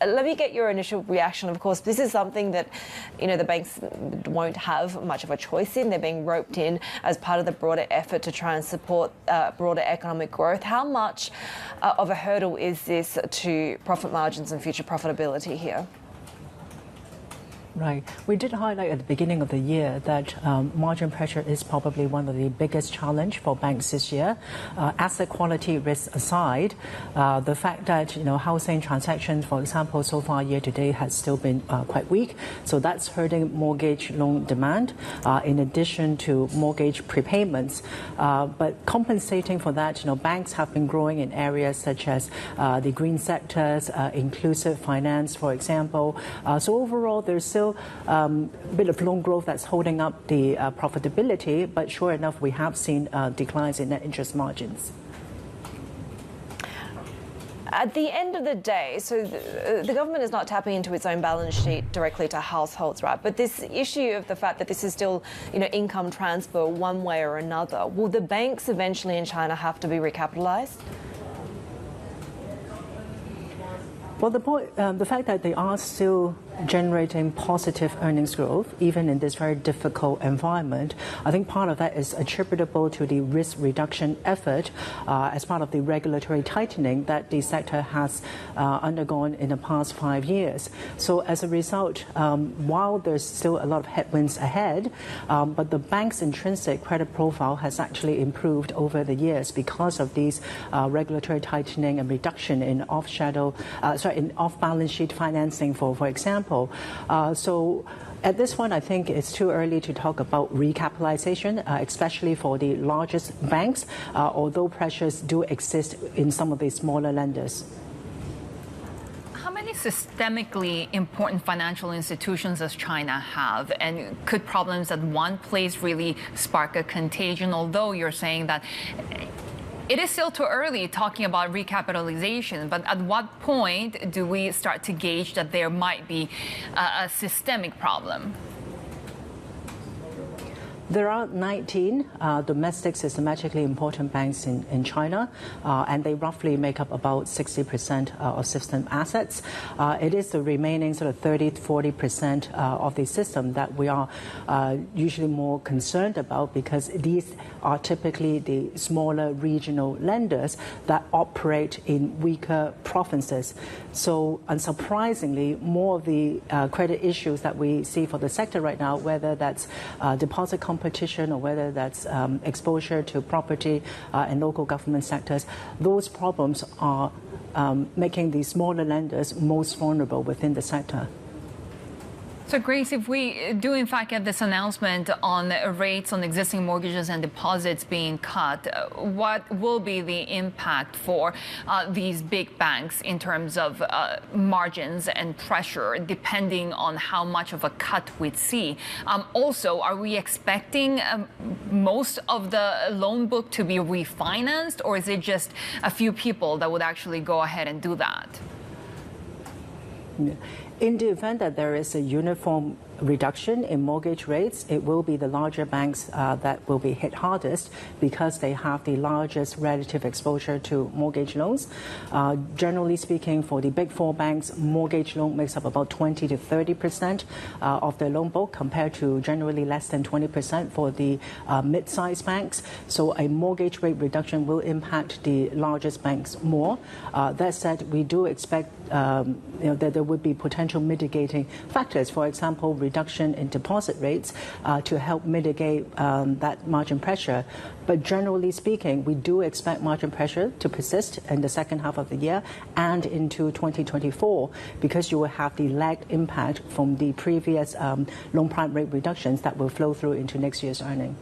Let me get your initial reaction. Of course, this is something that, the banks won't have much of a choice in. They're being roped in as part of the broader effort to try and support broader economic growth. How much of a hurdle is this to profit margins and future profitability here? Right. We did highlight at the beginning of the year that margin pressure is probably one of the biggest challenge for banks this year. Asset quality risk aside, the fact that housing transactions, for example, so far year to date has still been quite weak, so that's hurting mortgage loan demand. In addition to mortgage prepayments, but compensating for that, banks have been growing in areas such as the green sectors, inclusive finance, for example. So overall, there's still a bit of loan growth that's holding up the profitability, but sure enough, we have seen declines in net interest margins. At the end of the day, so the government is not tapping into its own balance sheet directly to households, right? But this issue of the fact that this is still, income transfer one way or another, will the banks eventually in China have to be recapitalized? Well, the fact that they are still generating positive earnings growth, even in this very difficult environment, I think part of that is attributable to the risk reduction effort as part of the regulatory tightening that the sector has undergone in the past 5 years. So as a result, while there's still a lot of headwinds ahead, but the bank's intrinsic credit profile has actually improved over the years because of these regulatory tightening and reduction in off-balance sheet financing, for example. So at this point, I think it's too early to talk about recapitalization, especially for the largest banks, although pressures do exist in some of the smaller lenders. How many systemically important financial institutions does China have? And could problems at one place really spark a contagion? Although you're saying that it is still too early talking about recapitalization, but at what point do we start to gauge that there might be a systemic problem? There are 19 domestic systematically important banks in China, and they roughly make up about 60% of system assets. It is the remaining sort of 30-40% of the system that we are usually more concerned about, because these are typically the smaller regional lenders that operate in weaker provinces. So unsurprisingly, more of the credit issues that we see for the sector right now, whether that's deposit competition or whether that's exposure to property and local government sectors, those problems are making the smaller lenders most vulnerable within the sector. So, Grace, if we do in fact get this announcement on rates on existing mortgages and deposits being cut, what will be the impact for these big banks in terms of margins and pressure, depending on how much of a cut we'd see? Also, are we expecting most of the loan book to be refinanced, or is it just a few people that would actually go ahead and do that? Yeah. In the event that there is a uniform reduction in mortgage rates, it will be the larger banks that will be hit hardest, because they have the largest relative exposure to mortgage loans. Generally speaking, for the big four banks, mortgage loan makes up about 20 to 30% of their loan book, compared to generally less than 20% for the mid-sized banks. So a mortgage rate reduction will impact the largest banks more. That said, we do expect that there would be potential mitigating factors. For example, reduction in deposit rates to help mitigate that margin pressure. But generally speaking, we do expect margin pressure to persist in the second half of the year and into 2024, because you will have the lagged impact from the previous loan prime rate reductions that will flow through into next year's earnings.